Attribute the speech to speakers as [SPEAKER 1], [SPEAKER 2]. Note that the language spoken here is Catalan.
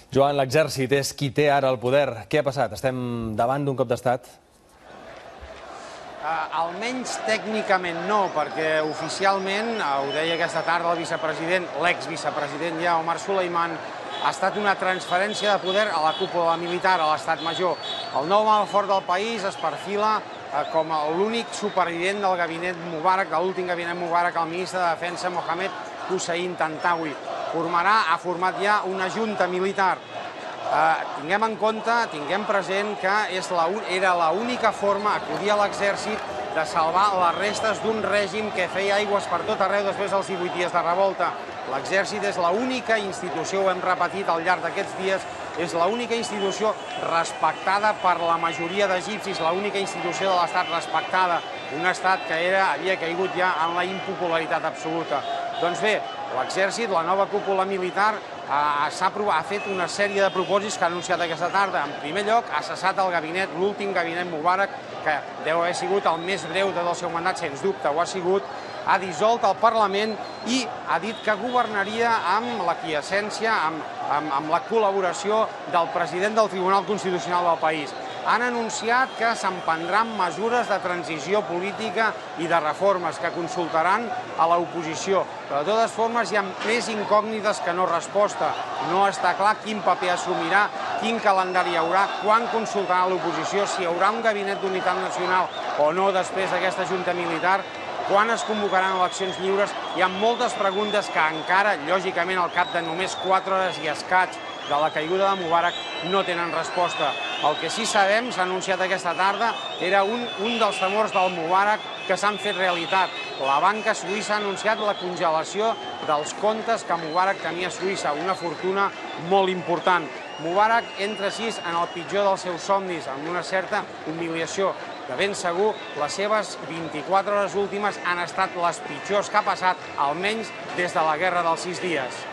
[SPEAKER 1] Joan, l'exèrcit és qui té ara el poder. Què ha passat? Estem davant d'un cop d'estat?
[SPEAKER 2] Almenys tècnicament no, perquè oficialment, ho deia aquesta tarda el vicepresident, l'exvicepresident ja, Omar Suleiman, ha estat una transferència de poder a la cúpula militar, a l'Estat Major. El nou home fort del país es perfila com l'únic supervivent del gabinet Mubarak, de l'últim gabinet Mubarak, el ministre de Defensa, Mohamed Hussein Tantawi. Ha format ja una junta militar. Tinguem en compte, tinguem present que era l'única forma, acudir a l'exèrcit, de salvar les restes d'un règim que feia aigües per tot arreu després dels 18 dies de revolta. L'exèrcit és l'única institució, ho hem repetit al llarg d'aquests dies, és l'única institució respectada per la majoria d'egipcis, l'única institució de l'estat respectada, un estat que havia caigut ja en la impopularitat absoluta. Doncs bé, l'exèrcit, la nova cúpula militar, ha fet una sèrie de propòsits que ha anunciat aquesta tarda. En primer lloc, ha cessat el gabinet, l'últim gabinet Mubarak, que deu haver sigut el més breu del seu mandat, sens dubte ho ha sigut, ha dissolt el Parlament i ha dit que governaria amb l'aquiescència, amb la col·laboració del president del Tribunal Constitucional del país. Han anunciat que s'emprendran mesures de transició política i de reformes que consultaran a l'oposició. Però de totes formes hi ha més incògnites que no resposta. No està clar quin paper assumirà, quin calendari hi haurà, quan consultarà l'oposició, si hi haurà un gabinet d'unitat nacional o no després d'aquesta junta militar, quan es convocaran eleccions lliures. Hi ha moltes preguntes que encara, lògicament, al cap de només 4 hores i escaig de la caiguda de Mubarak, no tenen resposta. El que sí sabem, s'ha anunciat aquesta tarda, era un dels temors del Mubarak que s'han fet realitat. La banca suïssa ha anunciat la congelació dels comptes que Mubarak tenia a Suïssa, una fortuna molt important. Mubarak entra així en el pitjor dels seus somnis, amb una certa humiliació. De ben segur, les seves 24 hores últimes han estat les pitjors que ha passat, almenys des de la Guerra dels 6 dies.